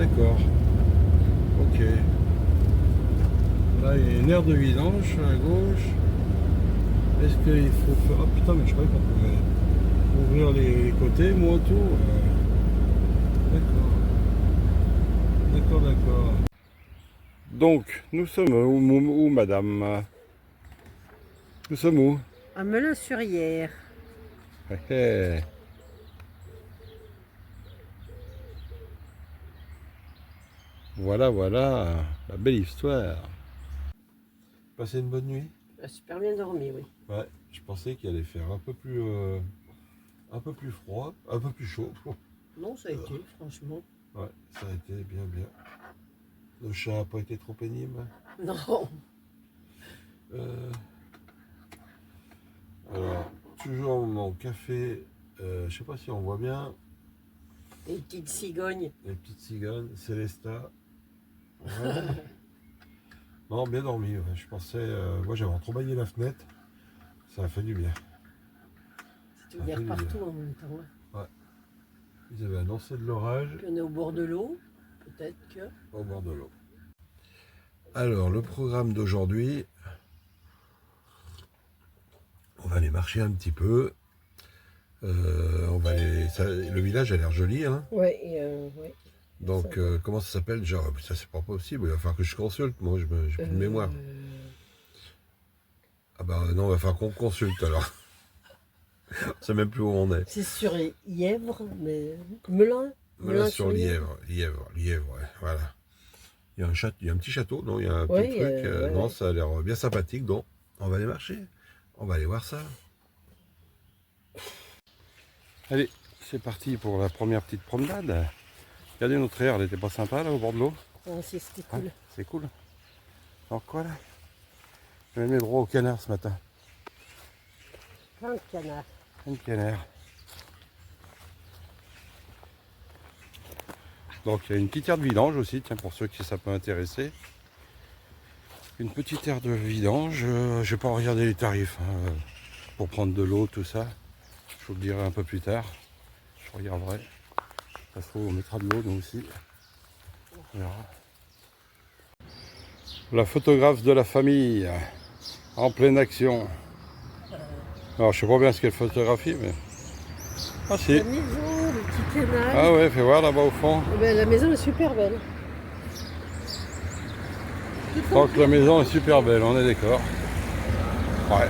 D'accord. Ok. Là, il y a une aire de vidange à gauche. Est-ce qu'il faut faire... Ah putain, mais je croyais qu'on pouvait ouvrir les côtés, moi, tout. D'accord. D'accord, d'accord. Donc, nous sommes où, madame? Nous sommes où? À Melun-sur-Yerres. Hé, hé. Voilà, voilà, la belle histoire. Passez une bonne nuit? J'ai super bien dormi, oui. Ouais, je pensais qu'il allait faire un peu plus froid, un peu plus chaud. Non, ça a été, franchement. Ouais, ça a été bien, bien. Le chat n'a pas été trop pénible. Non. Euh, alors, toujours mon café, je sais pas si on voit bien, Les petites cigognes. les petites cigognes, Célesta. Voilà. Non, bien dormi, ouais. Je pensais, moi j'avais entrebâillé la fenêtre, ça a fait du bien. C'est Ça a fait ouvert du bien. partout en même temps. Hein. Ouais. Ils avaient annoncé de l'orage Puis on est au bord de l'eau. Peut-être que. au bord de l'eau. Alors, le programme d'aujourd'hui, on va aller marcher un petit peu. Le village a l'air joli, hein. Ouais, ouais. Donc, comment ça s'appelle? Genre, ça c'est pas possible, il va falloir que je consulte, moi j'ai plus de mémoire. Ah bah non, il va falloir qu'on consulte alors. On sait même plus où on est. C'est sur Yèvre, mais. Melun. Voilà sur Melun-sur-Yerres. Lièvre, ouais, voilà. Il y a un petit château, non? Il y a un petit Oui, truc. Non, ouais. ça a l'air bien sympathique, donc on va aller marcher. On va aller voir ça. Allez, c'est parti pour la première petite promenade. Regardez notre air, elle était pas sympa là au bord de l'eau. Ouais, c'était cool. Ouais, c'est cool. Alors quoi là? Je vais mettre droit au canard ce matin. Plein de canards. Un canard. Donc il y a une petite aire de vidange aussi, tiens, pour ceux qui ça peut intéresser. Une petite aire de vidange. Je vais pas regarder les tarifs hein, pour prendre de l'eau, tout ça. Je vous le dirai un peu plus tard. Je regarderai. Ça se trouve, on mettra de l'eau nous aussi. On verra. La photographe de la famille en pleine action. Alors je sais pas bien ce qu'elle photographie, mais. Ah si. La maison, le petit canal. Ah ouais, fais voir là-bas au fond. Eh ben, la maison est super belle. Donc la maison est super belle, on est d'accord. Ouais.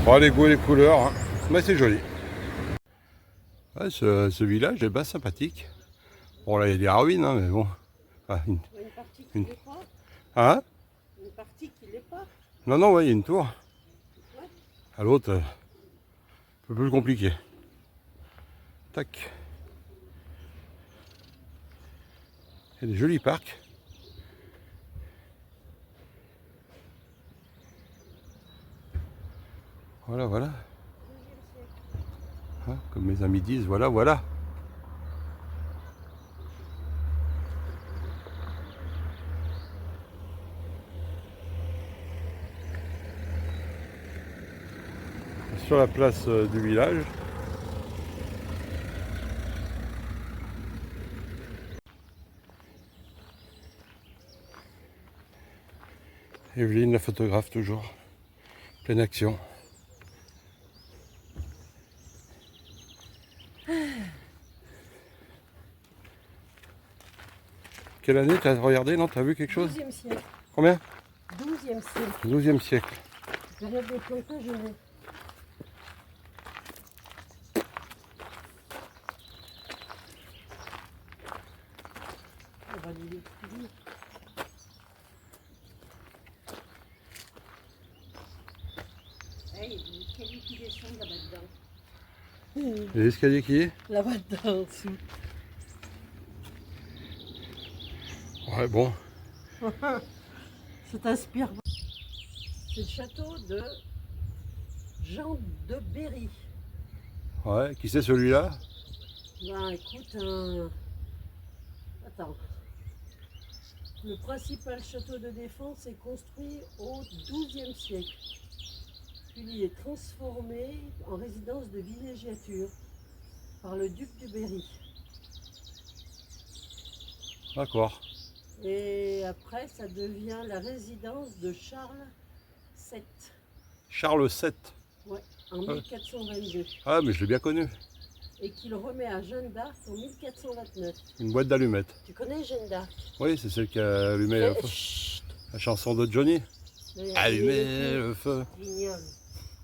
Bon, les goûts et les couleurs, hein. Mais c'est joli. Ouais, ce village est bien sympathique. Bon là il y a des ruines, hein, mais bon. Ah, Il y a une partie qui une- l'est pas. Hein? Une partie qui l'est pas. Non, non, ouais, il y a une tour. Ouais. À l'autre, un peu plus compliqué. Tac. Il y a des jolis parcs. Voilà, voilà. Hein, comme mes amis disent, voilà, voilà. Sur la place du village. Evelyne, la photographe, toujours. Pleine action. Quelle année t'as regardé, non? T'as vu quelque chose? 12e siècle. Combien? 12e siècle. 12e siècle. Période des Plantagenets. On va les découvrir. Hey, il y a des escaliers qui descendent là-bas dedans. Les escaliers qui est? Là-bas dedans, en dessous. Ouais, bon. Ça t'inspire. C'est le château de Jean de Berry. Ouais, qui c'est celui-là? Ben écoute, attends. Le principal château de défense est construit au XIIe siècle. Puis il est transformé en résidence de villégiature par le duc de Berry. D'accord. Et après, ça devient la résidence de Charles VII. Charles VII. Ouais, en 1422. Ah, mais je l'ai bien connu. Et qu'il remet à Jeanne d'Arc en 1429. Une boîte d'allumettes. Tu connais Jeanne d'Arc? Oui, c'est celle qui a allumé le feu. Chut. La chanson de Johnny. Allumer Allumez le feu. Guignol.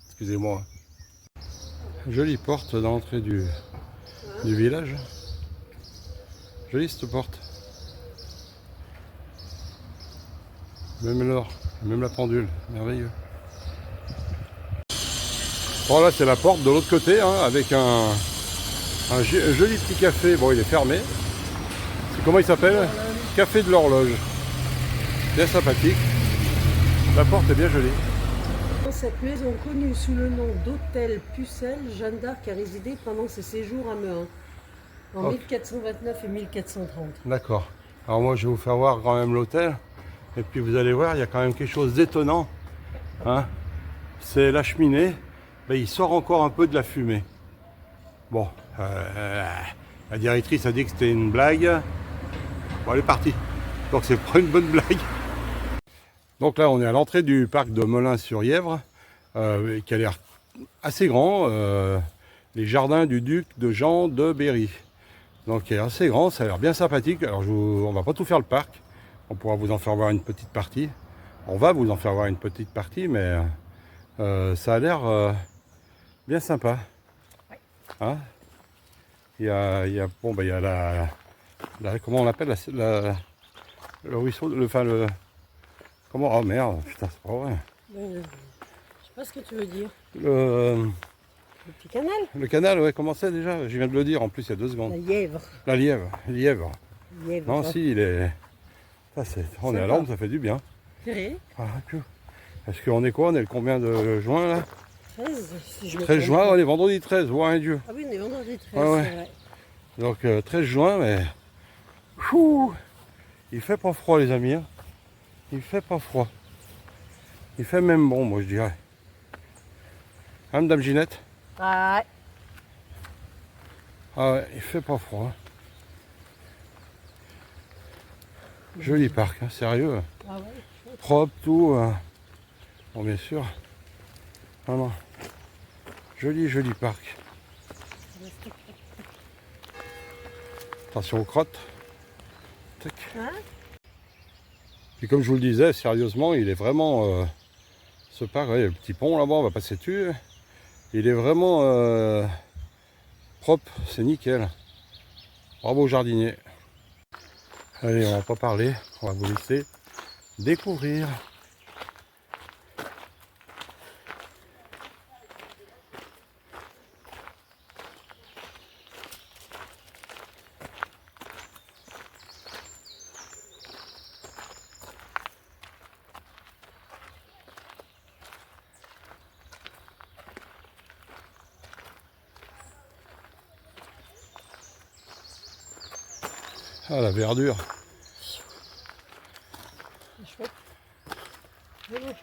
Excusez-moi. Jolie porte d'entrée du village. Jolie cette porte. Même l'or, même la pendule, merveilleux. Bon là c'est la porte de l'autre côté, hein, avec un joli petit café. Bon il est fermé. C'est comment il s'appelle? Café de l'horloge. Bien sympathique. La porte est bien jolie. Dans cette maison connue sous le nom d'Hôtel Pucelle, Jeanne d'Arc a résidé pendant ses séjours à Mehun, en Ok. 1429 et 1430. D'accord. Alors moi je vais vous faire voir quand même l'hôtel. Et puis vous allez voir, il y a quand même quelque chose d'étonnant. Hein, c'est la cheminée. Ben, il sort encore un peu de la fumée. Bon, la directrice a dit que c'était une blague. Bon, elle est partie. Donc c'est pas une bonne blague. Donc là, on est à l'entrée du parc de Melun-sur-Yèvre, qui a l'air assez grand. Les jardins du duc de Jean de Berry. Donc il est assez grand, ça a l'air bien sympathique. Alors on va pas tout faire le parc. On pourra vous en faire voir une petite partie. On va vous en faire voir une petite partie, mais ça a l'air bien sympa. Hein, bon, il y a comment on l'appelle le ruisseau, comment, oh merde, putain, c'est pas vrai. Je sais pas ce que tu veux dire. Le Le petit canal? canal, ouais, comment c'est déjà? Je viens de le dire en plus il y a 2 secondes. La Yèvre. La Lièvre. Yèvre. Non, si, il est. On est à l'ombre, ça fait du bien. Ferré. Ah, est-ce qu'on est quoi? On est le combien de juin là? 13, si je me 13 trompe juin, pas. on est vendredi 13, ouais, un Dieu. Ah oui, on est vendredi 13, Ouais, ouais. c'est vrai. Donc 13 juin, mais. Chou, il fait pas froid, les amis. Hein. Il fait pas froid. Il fait même bon, moi je dirais. Hein, Madame Ginette? Ouais. Ah ouais, il fait pas froid. Joli parc, hein, sérieux. Ah ouais. Propre, tout. Bon, bien sûr. Vraiment. Joli parc. Attention aux crottes. Tac. Hein? Puis comme je vous le disais, sérieusement, il est vraiment... ce parc, ouais, le petit pont là-bas, on va passer dessus. Il est vraiment propre, c'est nickel. Bravo jardinier. Allez, on va pas parler, on va vous laisser découvrir. Ah, la verdure. C'est chouette. Mais bon.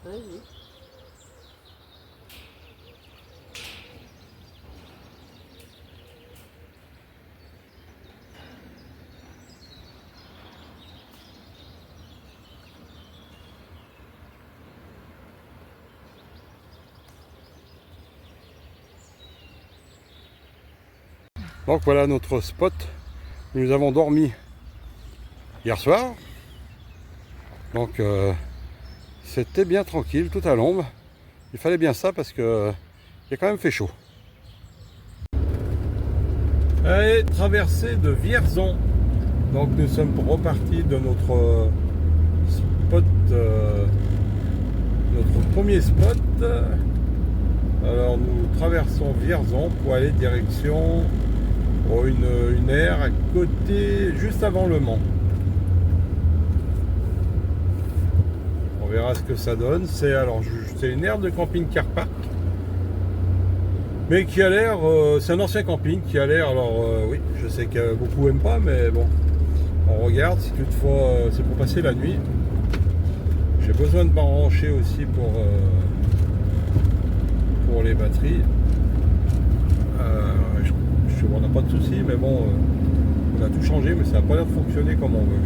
Vas-y. Donc voilà notre spot. Nous avons dormi hier soir. Donc c'était bien tranquille, tout à l'ombre. Il fallait bien ça parce que il a quand même fait chaud. Allez, traversée de Vierzon. Donc nous sommes repartis de notre spot, notre premier spot. Alors nous traversons Vierzon pour aller direction une aire à côté, juste avant Le Mans. On verra ce que ça donne. C'est une aire de camping-car park, mais qui a l'air, c'est un ancien camping qui a l'air, oui, je sais que beaucoup n'aiment pas, mais bon, on regarde. Si toutefois c'est pour passer la nuit. J'ai besoin de m'enrancher aussi pour les batteries. On n'a pas de soucis, mais bon, on a tout changé, mais ça n'a pas l'air de fonctionner comme on veut.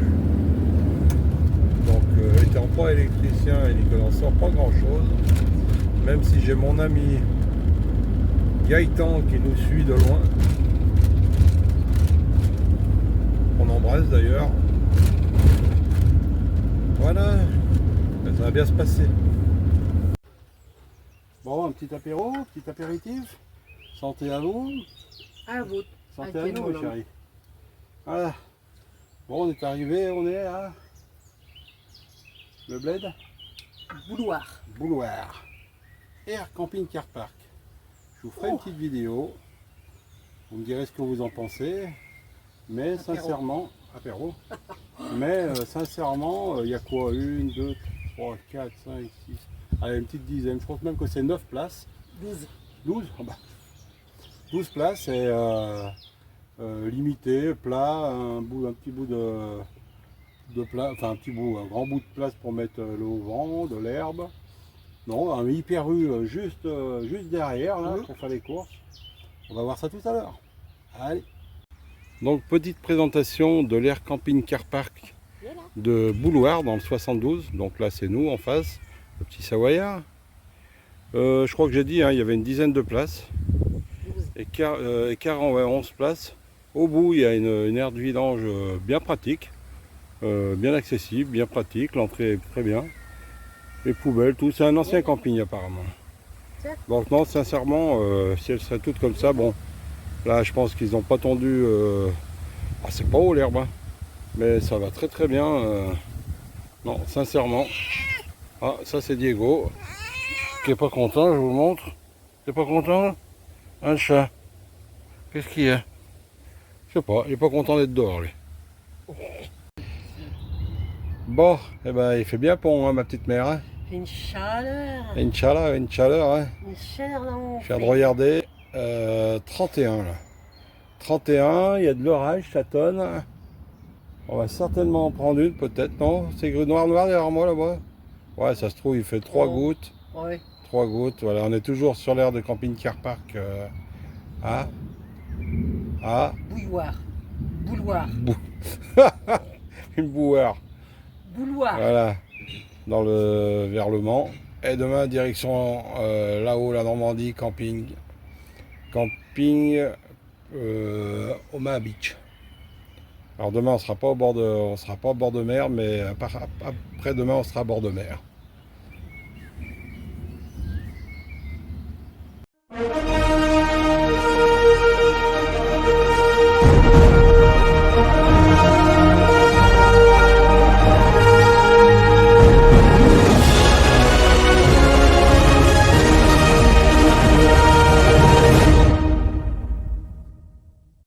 Donc, étant pas électricien, il n'en sort pas grand chose. Même si j'ai mon ami Gaëtan qui nous suit de loin. On embrasse d'ailleurs. Voilà, ça va bien se passer. Bon, un petit apéro, petit apéritif. Santé à vous. À vous. Santé à nous, chérie. Voilà. Bon, on est arrivé, on est à le bled Bouloir. Bouloir. Air Camping Car Park. Je vous ferai une petite vidéo. Vous me direz ce que vous en pensez. Mais Apéro. Sincèrement, apéro. Mais sincèrement, il y a quoi? 1, 2, 3, 4, 5, 6. Allez, une petite dizaine. Je pense même que c'est 9 places. 12. 12 oh bah. 12 places et limité, plat, un petit bout de plat, enfin un grand bout de place pour mettre le vent, de l'herbe. Non, un hyper rue juste derrière là pour faire les courses. On va voir ça tout à l'heure. Allez. Donc petite présentation de l'Air Camping Car Park de Bouloir dans le 72. Donc là c'est nous en face, le petit Savoyard. Je crois que j'ai dit, hein, il y avait une dizaine de places. Et 11 places. Au bout, il y a une aire de vidange bien pratique, bien accessible, bien pratique. L'entrée est très bien. Les poubelles, tout. C'est un ancien camping apparemment. Donc non, sincèrement, si elles seraient toutes comme ça, bon, là je pense qu'ils n'ont pas tendu. C'est pas haut l'herbe, hein, mais ça va très très bien. Non, sincèrement. Ah, ça c'est Diego qui est pas content. Je vous montre. T'es pas content? Un chat. Qu'est-ce qu'il y a? Je sais pas, il est pas content d'être dehors lui. Bon, eh ben il fait bien pont, hein, ma petite mère. Hein. Une chaleur. Une chaleur, hein. Une chaleur dans mon Je viens de regarder 31 là. 31, il y a de l'orage, ça tonne. On va certainement en prendre une, peut-être, non? C'est noir derrière moi là-bas. Ouais, ça se trouve, il fait 3 gouttes. Ouais. 3 gouttes, voilà, on est toujours sur l'aire de camping car park. Bouilloire. Bouloir. Une bouilloire. Bouloir. Voilà, vers Le Mans. Et demain, direction là-haut, la Normandie, camping Omaha Beach. Alors demain, on sera pas au bord de mer, mais après demain, on sera à bord de mer.